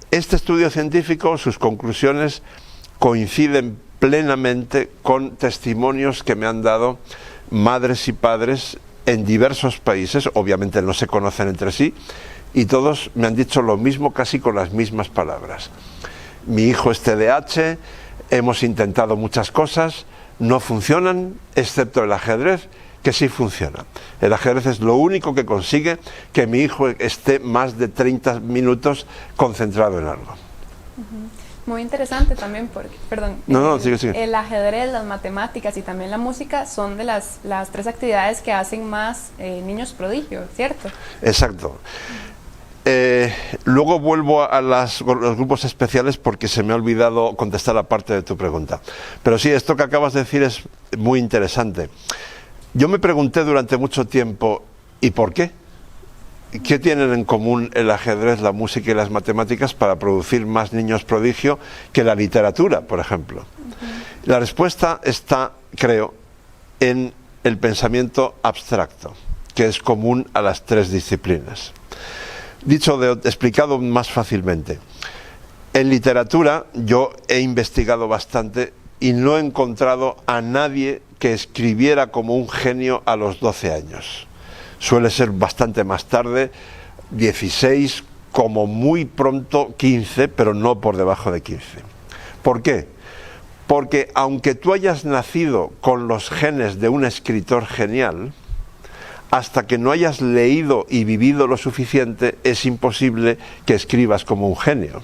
Este estudio científico, sus conclusiones coinciden plenamente con testimonios que me han dado madres y padres en diversos países, obviamente no se conocen entre sí, y todos me han dicho lo mismo, casi con las mismas palabras. Mi hijo es TDAH, hemos intentado muchas cosas, no funcionan, excepto el ajedrez, que sí funciona. El ajedrez es lo único que consigue que mi hijo esté más de 30 minutos concentrado en algo.
Muy interesante también porque, sigue. El ajedrez, las matemáticas y también la música son de las tres actividades que hacen más niños prodigio, ¿cierto?
Exacto. Luego vuelvo a los grupos especiales porque se me ha olvidado contestar la parte de tu pregunta. Pero sí, esto que acabas de decir es muy interesante. Yo me pregunté durante mucho tiempo, ¿y por qué? ¿Qué tienen en común el ajedrez, la música y las matemáticas para producir más niños prodigio que la literatura, por ejemplo? La respuesta está, creo, en el pensamiento abstracto, que es común a las tres disciplinas. Explicado más fácilmente, en literatura yo he investigado bastante y no he encontrado a nadie que escribiera como un genio a los 12 años. Suele ser bastante más tarde, 16, como muy pronto 15, pero no por debajo de 15. ¿Por qué? Porque aunque tú hayas nacido con los genes de un escritor genial, hasta que no hayas leído y vivido lo suficiente, es imposible que escribas como un genio.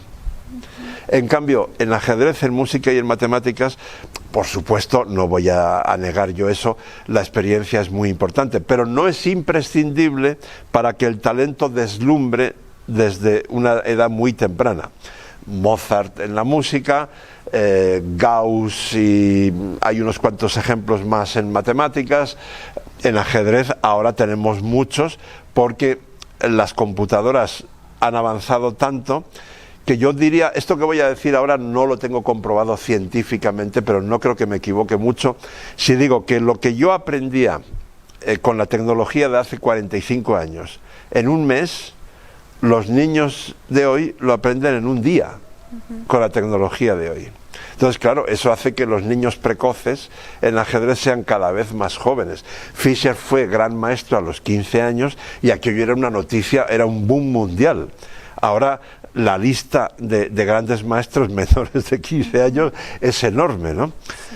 En cambio, en ajedrez, en música y en matemáticas, por supuesto, no voy a negar yo eso, la experiencia es muy importante, pero no es imprescindible para que el talento deslumbre desde una edad muy temprana. Mozart en la música, Gauss, y hay unos cuantos ejemplos más en matemáticas. En ajedrez ahora tenemos muchos porque las computadoras han avanzado tanto que yo diría, esto que voy a decir ahora no lo tengo comprobado científicamente, pero no creo que me equivoque mucho si digo que lo que yo aprendía con la tecnología de hace 45 años, en un mes, los niños de hoy lo aprenden en un día con la tecnología de hoy. Entonces, claro, eso hace que los niños precoces en ajedrez sean cada vez más jóvenes. Fischer fue gran maestro a los 15 años y aquello era una noticia, era un boom mundial. Ahora la lista de grandes maestros menores de 15 años es enorme, ¿no? Sí.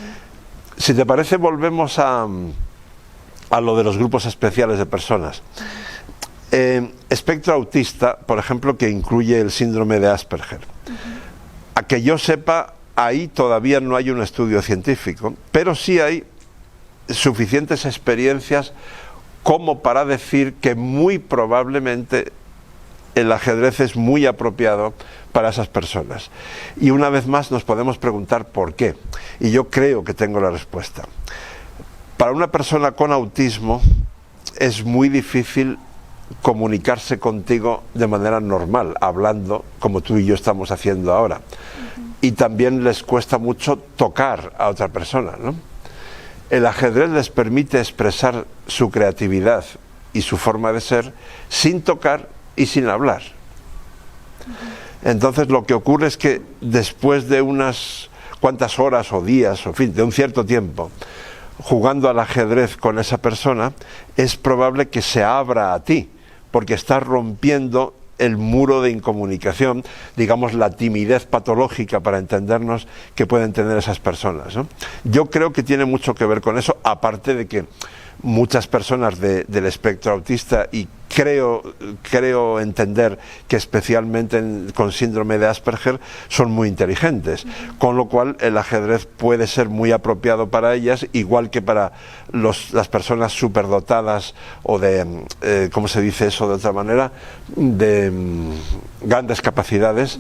Si te parece, volvemos a lo de los grupos especiales de personas. Espectro autista, por ejemplo, que incluye el síndrome de Asperger. A que yo sepa, ahí todavía no hay un estudio científico, pero sí hay suficientes experiencias como para decir que muy probablemente el ajedrez es muy apropiado para esas personas. Y una vez más nos podemos preguntar por qué. Y yo creo que tengo la respuesta. Para una persona con autismo es muy difícil comunicarse contigo de manera normal, hablando como tú y yo estamos haciendo ahora. Y también les cuesta mucho tocar a otra persona, ¿no? El ajedrez les permite expresar su creatividad y su forma de ser sin tocar y sin hablar. Entonces lo que ocurre es que después de unas cuantas horas o días, o en fin, de un cierto tiempo, jugando al ajedrez con esa persona, es probable que se abra a ti, porque estás rompiendo el muro de incomunicación, digamos la timidez patológica, para entendernos, que pueden tener esas personas, ¿no? Yo creo que tiene mucho que ver con eso, aparte de que muchas personas del espectro autista, y creo entender que especialmente con síndrome de Asperger, son muy inteligentes, con lo cual el ajedrez puede ser muy apropiado para ellas, igual que para las personas superdotadas o de, ¿cómo se dice eso de otra manera?, de grandes capacidades,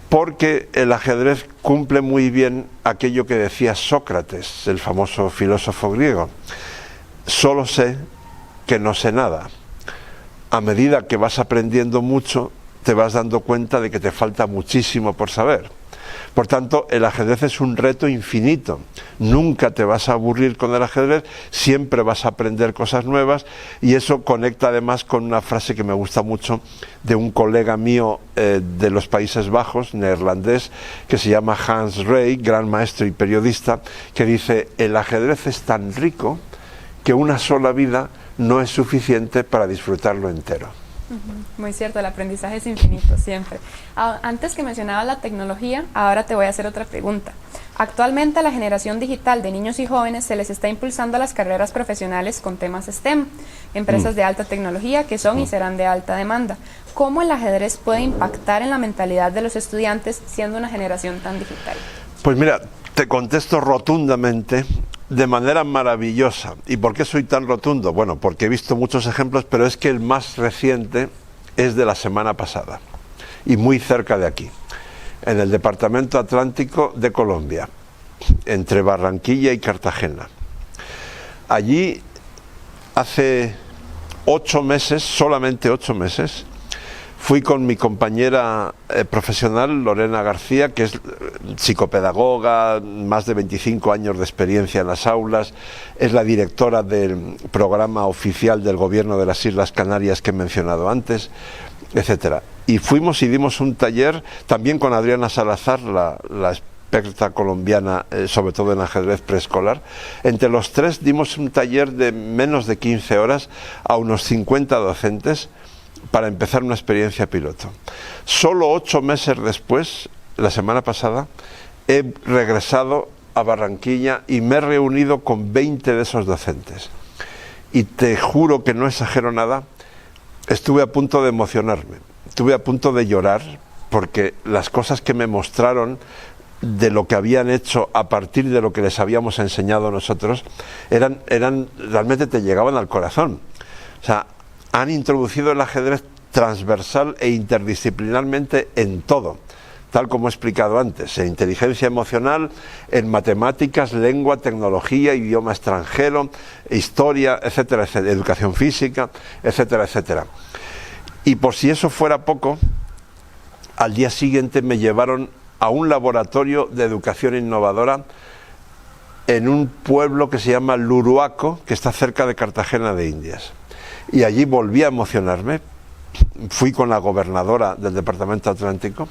porque el ajedrez cumple muy bien aquello que decía Sócrates, el famoso filósofo griego: solo sé que no sé nada. A medida que vas aprendiendo mucho, te vas dando cuenta de que te falta muchísimo por saber. Por tanto, el ajedrez es un reto infinito. Nunca te vas a aburrir con el ajedrez, siempre vas a aprender cosas nuevas, y eso conecta además con una frase que me gusta mucho de un colega mío de los Países Bajos, neerlandés, que se llama Hans Rey, gran maestro y periodista, que dice: el ajedrez es tan rico que una sola vida no es suficiente para disfrutarlo entero.
Muy cierto, el aprendizaje es infinito, siempre. Antes que mencionaba la tecnología, ahora te voy a hacer otra pregunta. Actualmente a la generación digital de niños y jóvenes se les está impulsando las carreras profesionales con temas STEM, empresas de alta tecnología que son y serán de alta demanda. ¿Cómo el ajedrez puede impactar en la mentalidad de los estudiantes siendo una generación tan digital?
Pues mira, te contesto rotundamente, de manera maravillosa. ¿Y por qué soy tan rotundo? Bueno, porque he visto muchos ejemplos, pero es que el más reciente es de la semana pasada, y muy cerca de aquí, en el departamento atlántico de Colombia, entre Barranquilla y Cartagena. Allí, hace 8 meses, solamente 8 meses, fui con mi compañera profesional, Lorena García, que es psicopedagoga, más de 25 años de experiencia en las aulas, es la directora del programa oficial del gobierno de las Islas Canarias que he mencionado antes, etcétera. Y fuimos y dimos un taller, también con Adriana Salazar, la experta colombiana, sobre todo en ajedrez preescolar. Entre los tres dimos un taller de menos de 15 horas a unos 50 docentes, para empezar una experiencia piloto. Solo 8 meses después, la semana pasada, he regresado a Barranquilla y me he reunido con 20 de esos docentes. Y te juro que no exagero nada, estuve a punto de emocionarme, estuve a punto de llorar, porque las cosas que me mostraron de lo que habían hecho a partir de lo que les habíamos enseñado nosotros, eran realmente te llegaban al corazón. O sea, han introducido el ajedrez transversal e interdisciplinarmente en todo, tal como he explicado antes, en inteligencia emocional, en matemáticas, lengua, tecnología, idioma extranjero, historia, etcétera, etcétera, educación física, etcétera, etcétera. Y por si eso fuera poco, al día siguiente me llevaron a un laboratorio de educación innovadora en un pueblo que se llama Luruaco, que está cerca de Cartagena de Indias. Y allí volví a emocionarme, fui con la gobernadora del departamento atlántico,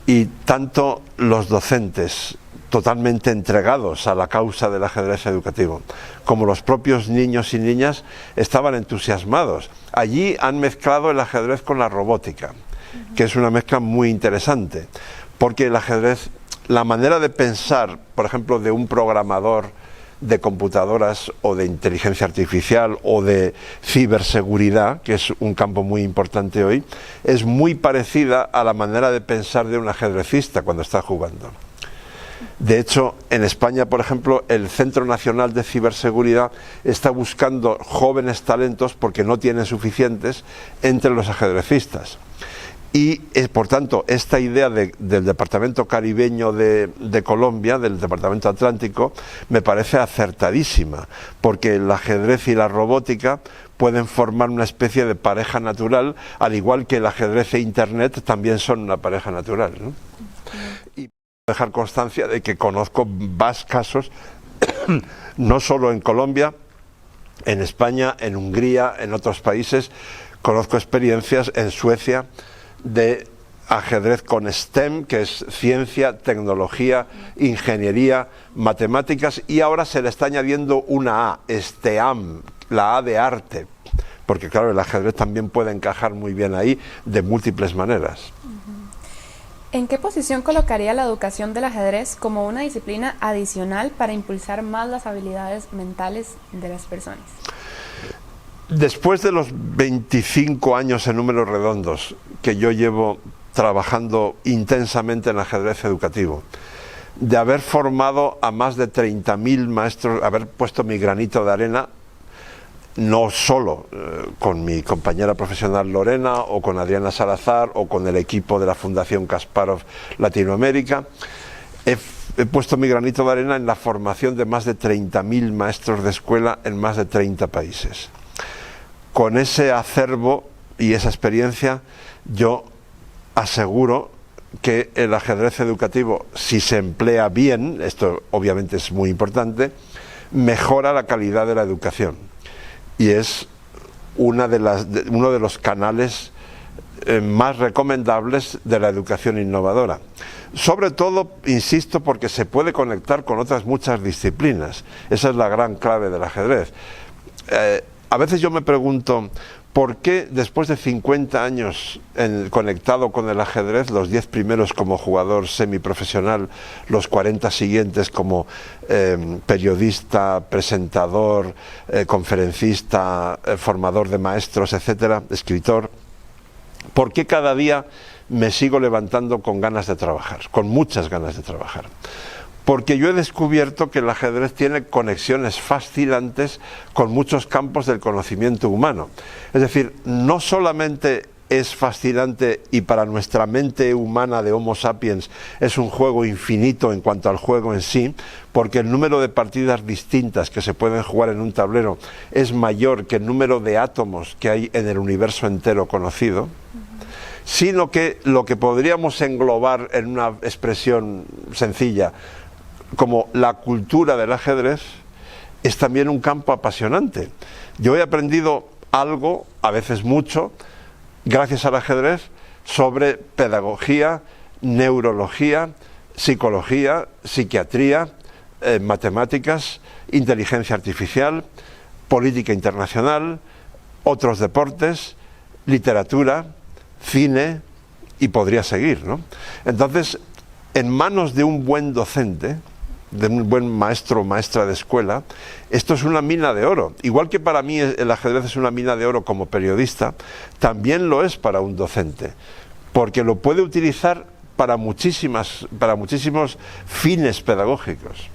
y tanto los docentes totalmente entregados a la causa del ajedrez educativo, como los propios niños y niñas estaban entusiasmados. Allí han mezclado el ajedrez con la robótica, que es una mezcla muy interesante, porque el ajedrez, la manera de pensar, por ejemplo, de un programador de computadoras o de inteligencia artificial o de ciberseguridad, que es un campo muy importante hoy, es muy parecida a la manera de pensar de un ajedrecista cuando está jugando. De hecho, en España, por ejemplo, el Centro Nacional de Ciberseguridad está buscando jóvenes talentos porque no tiene suficientes entre los ajedrecistas. Y, por tanto, esta idea del Departamento Caribeño de Colombia, del Departamento Atlántico, me parece acertadísima, porque el ajedrez y la robótica pueden formar una especie de pareja natural, al igual que el ajedrez e Internet también son una pareja natural, ¿no? Y dejar constancia de que conozco más casos, no solo en Colombia, en España, en Hungría, en otros países. Conozco experiencias en Suecia de ajedrez con STEM, que es ciencia, tecnología, ingeniería, matemáticas, y ahora se le está añadiendo una A, STEAM, la A de arte, porque claro, el ajedrez también puede encajar muy bien ahí de múltiples maneras.
¿En qué posición colocaría la educación del ajedrez como una disciplina adicional para impulsar más las habilidades mentales de las personas?
Después de los 25 años en números redondos que yo llevo trabajando intensamente en ajedrez educativo, de haber formado a más de 30.000 maestros, haber puesto mi granito de arena, no solo con mi compañera profesional Lorena o con Adriana Salazar o con el equipo de la Fundación Kasparov Latinoamérica, he puesto mi granito de arena en la formación de más de 30.000 maestros de escuela en más de 30 países. Con ese acervo y esa experiencia, yo aseguro que el ajedrez educativo, si se emplea bien, esto obviamente es muy importante, mejora la calidad de la educación. Y es uno de los canales más recomendables de la educación innovadora. Sobre todo, insisto, porque se puede conectar con otras muchas disciplinas. Esa es la gran clave del ajedrez. A veces yo me pregunto, ¿por qué después de 50 años conectado con el ajedrez, los 10 primeros como jugador semiprofesional, los 40 siguientes como periodista, presentador, conferencista, formador de maestros, etcétera, escritor, por qué cada día me sigo levantando con ganas de trabajar, con muchas ganas de trabajar? Porque yo he descubierto que el ajedrez tiene conexiones fascinantes con muchos campos del conocimiento humano. Es decir, no solamente es fascinante y para nuestra mente humana de Homo sapiens es un juego infinito en cuanto al juego en sí, porque el número de partidas distintas que se pueden jugar en un tablero es mayor que el número de átomos que hay en el universo entero conocido, sino que lo que podríamos englobar en una expresión sencilla como la cultura del ajedrez es también un campo apasionante. Yo he aprendido algo, a veces mucho, gracias al ajedrez, sobre pedagogía, neurología, psicología, psiquiatría, matemáticas, inteligencia artificial, política internacional, otros deportes, literatura, cine, y podría seguir, ¿no? Entonces, en manos de un buen docente, de un buen maestro o maestra de escuela, esto es una mina de oro. Igual que para mí el ajedrez es una mina de oro como periodista, también lo es para un docente, porque lo puede utilizar para muchísimos fines pedagógicos.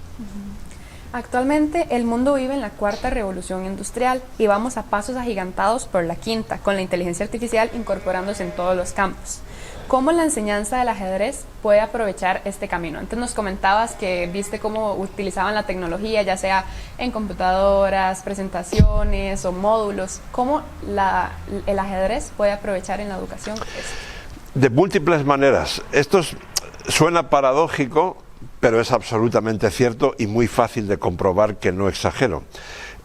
Actualmente el mundo vive en la cuarta revolución industrial y vamos a pasos agigantados por la quinta, con la inteligencia artificial incorporándose en todos los campos. ¿Cómo la enseñanza del ajedrez puede aprovechar este camino? Antes nos comentabas que viste cómo utilizaban la tecnología, ya sea en computadoras, presentaciones o módulos. ¿Cómo el ajedrez puede aprovechar en la educación esto?
De múltiples maneras. Esto suena paradójico, pero es absolutamente cierto y muy fácil de comprobar que no exagero.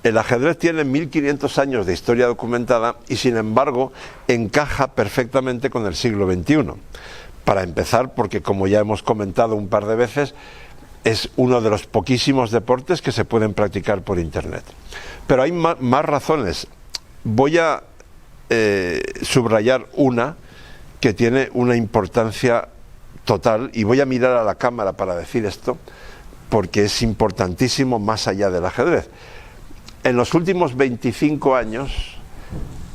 El ajedrez tiene 1500 años de historia documentada y sin embargo encaja perfectamente con el siglo XXI. Para empezar, porque como ya hemos comentado un par de veces, es uno de los poquísimos deportes que se pueden practicar por internet. Pero hay más razones. Voy a subrayar una que tiene una importancia total, y voy a mirar a la cámara para decir esto, porque es importantísimo más allá del ajedrez. En los últimos 25 años,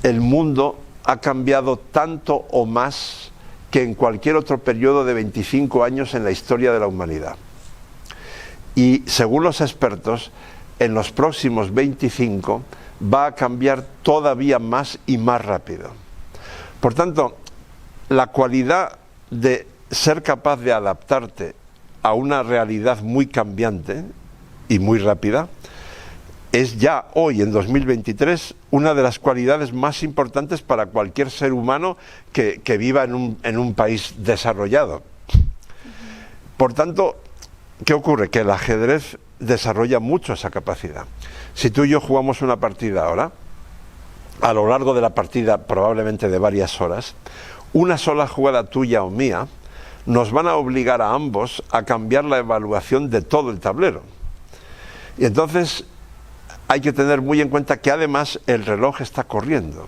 el mundo ha cambiado tanto o más que en cualquier otro periodo de 25 años en la historia de la humanidad. Y según los expertos, en los próximos 25 va a cambiar todavía más y más rápido. Por tanto, la cualidad de ser capaz de adaptarte a una realidad muy cambiante y muy rápida es ya hoy, en 2023, una de las cualidades más importantes para cualquier ser humano que viva en un país desarrollado. Por tanto, ¿qué ocurre? Que el ajedrez desarrolla mucho esa capacidad. Si tú y yo jugamos una partida ahora, a lo largo de la partida, probablemente de varias horas, una sola jugada tuya o mía nos van a obligar a ambos a cambiar la evaluación de todo el tablero. Y entonces hay que tener muy en cuenta que además el reloj está corriendo.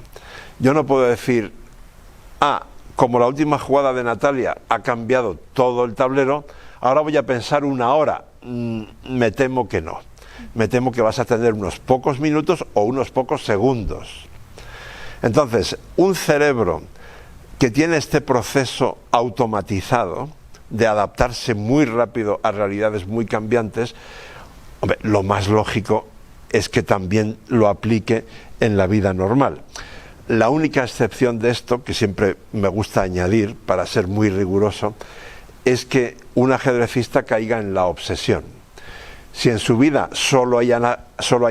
Yo no puedo decir, como la última jugada de Natalia ha cambiado todo el tablero, ahora voy a pensar una hora. Me temo que no. Me temo que vas a tener unos pocos minutos o unos pocos segundos. Entonces, un cerebro que tiene este proceso automatizado de adaptarse muy rápido a realidades muy cambiantes, hombre, lo más lógico es que también lo aplique en la vida normal. La única excepción de esto, que siempre me gusta añadir para ser muy riguroso, es que un ajedrecista caiga en la obsesión. Si en su vida solo hay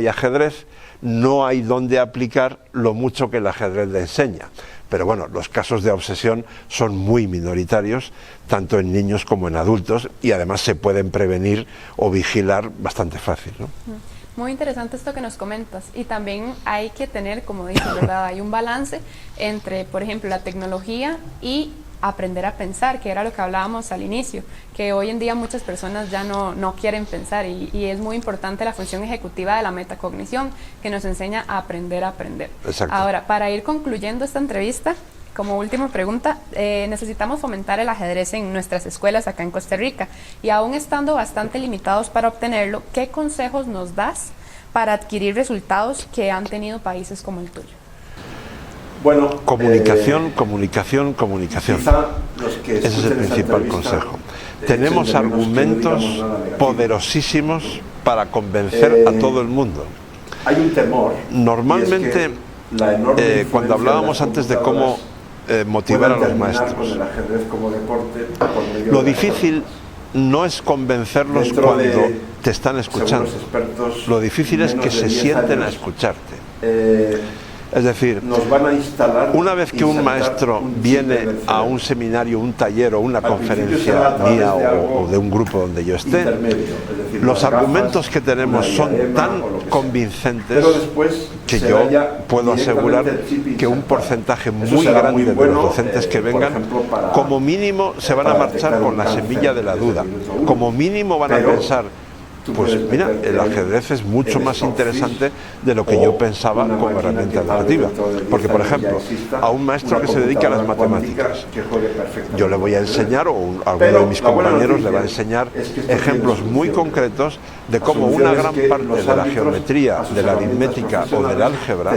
ajedrez, no hay dónde aplicar lo mucho que el ajedrez le enseña. Pero bueno, los casos de obsesión son muy minoritarios, tanto en niños como en adultos, y además se pueden prevenir o vigilar bastante fácil, ¿no?
Muy interesante esto que nos comentas, y también hay que tener, como dices, ¿verdad? Hay un balance entre, por ejemplo, la tecnología y aprender a pensar, que era lo que hablábamos al inicio, que hoy en día muchas personas ya no quieren pensar, y es muy importante la función ejecutiva de la metacognición, que nos enseña a aprender a aprender.
Exacto.
Ahora, para ir concluyendo esta entrevista, como última pregunta, necesitamos fomentar el ajedrez en nuestras escuelas acá en Costa Rica, y aún estando bastante limitados para obtenerlo, ¿qué consejos nos das para adquirir resultados que han tenido países como el tuyo?
Bueno, comunicación. Ese es el principal consejo. Tenemos argumentos poderosísimos para convencer a todo el mundo.
Hay un temor.
Normalmente, cuando hablábamos antes de cómo motivar a los maestros, lo difícil no es convencerlos cuando te están escuchando. Lo difícil es que se sienten a escucharte. Es decir, una vez que un maestro viene a un seminario, un taller o una conferencia mía o de un grupo donde yo esté, los argumentos que tenemos son tan convincentes que yo puedo asegurar que un porcentaje muy grande de los docentes que vengan, como mínimo se van a marchar con la semilla de la duda, como mínimo van a pensar, pues mira, el ajedrez es mucho más interesante de lo que yo pensaba como herramienta educativa. Porque, por ejemplo, a un maestro que se dedica a las matemáticas, yo le voy a enseñar, o alguno de mis compañeros le va a enseñar ejemplos muy concretos de cómo una gran parte de la geometría, de la aritmética o del álgebra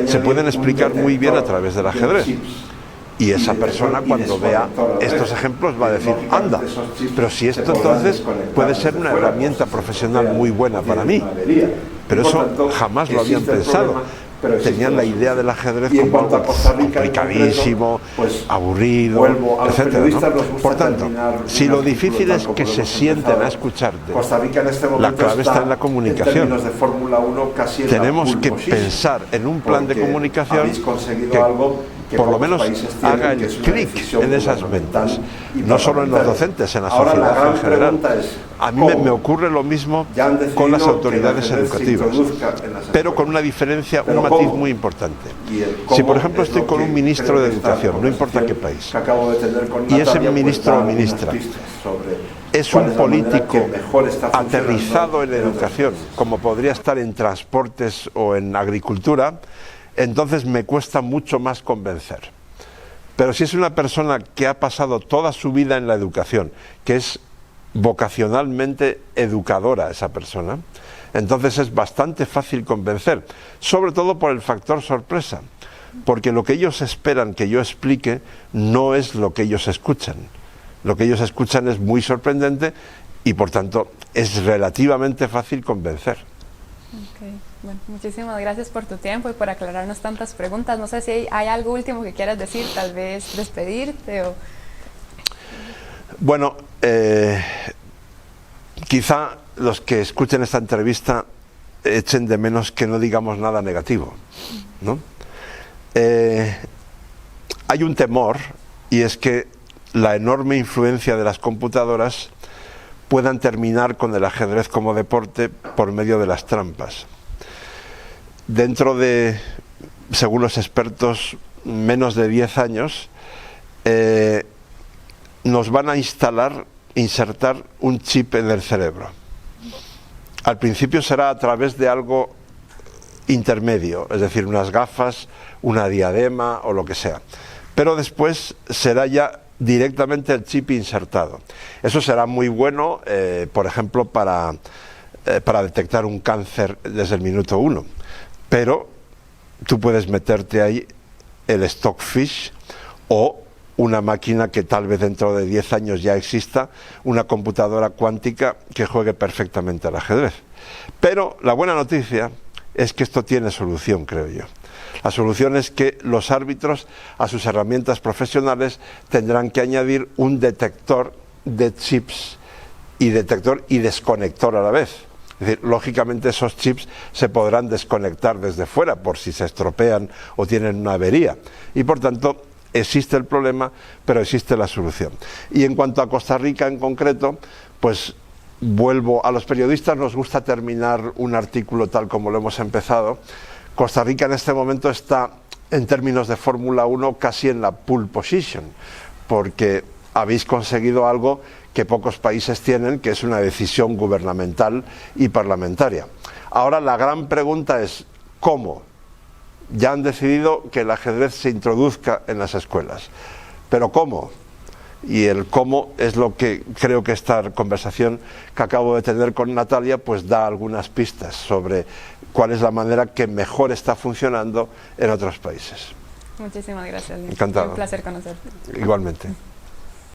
se pueden explicar muy bien a través del ajedrez. Y esa persona, cuando vea estos ejemplos, va a decir, anda, pero si esto entonces puede ser una herramienta profesional muy buena para mí. Pero eso jamás lo habían pensado. Tenían la idea del ajedrez como algo complicadísimo, aburrido, etc., ¿no? Por tanto, si lo difícil es que se sienten a escucharte, la clave está en la comunicación. Tenemos que pensar en un plan de comunicación que por lo menos haga el clic en esas mentes, no solo en los docentes, en la sociedad en general. A mí me ocurre lo mismo con las autoridades educativas, pero con una diferencia, un matiz muy importante. Si por ejemplo estoy con un ministro de educación, no importa qué país, y ese ministro o ministra es un político aterrizado en educación, como podría estar en transportes o en agricultura, entonces me cuesta mucho más convencer. Pero si es una persona que ha pasado toda su vida en la educación, que es vocacionalmente educadora esa persona, entonces es bastante fácil convencer, sobre todo por el factor sorpresa, porque lo que ellos esperan que yo explique no es lo que ellos escuchan. Lo que ellos escuchan es muy sorprendente y por tanto es relativamente fácil convencer.
Okay. Bueno, muchísimas gracias por tu tiempo y por aclararnos tantas preguntas. No sé si hay algo último que quieras decir, tal vez despedirte o...
Bueno, quizá los que escuchen esta entrevista echen de menos que no digamos nada negativo, ¿no? Hay un temor, y es que la enorme influencia de las computadoras puedan terminar con el ajedrez como deporte por medio de las trampas. Dentro de, según los expertos, menos de 10 años, nos van a insertar un chip en el cerebro. Al principio será a través de algo intermedio, es decir, unas gafas, una diadema o lo que sea. Pero después será ya directamente el chip insertado. Eso será muy bueno, por ejemplo, para detectar un cáncer desde el minuto 1. Pero tú puedes meterte ahí el Stockfish o una máquina que tal vez dentro de 10 años ya exista, una computadora cuántica que juegue perfectamente al ajedrez. Pero la buena noticia es que esto tiene solución, creo yo. La solución es que los árbitros a sus herramientas profesionales tendrán que añadir un detector de chips y detector y desconector a la vez. Es decir, lógicamente esos chips se podrán desconectar desde fuera por si se estropean o tienen una avería. Y por tanto existe el problema, pero existe la solución. Y en cuanto a Costa Rica en concreto, pues vuelvo, a los periodistas nos gusta terminar un artículo tal como lo hemos empezado. Costa Rica en este momento está, en términos de Fórmula 1, casi en la pole position, porque habéis conseguido algo que pocos países tienen, que es una decisión gubernamental y parlamentaria. Ahora la gran pregunta es, ¿cómo? Ya han decidido que el ajedrez se introduzca en las escuelas, pero ¿cómo? Y el cómo es lo que creo que esta conversación que acabo de tener con Natalia pues da algunas pistas sobre cuál es la manera que mejor está funcionando en otros países.
Muchísimas gracias.
Encantado.
Un placer conocerte.
Igualmente.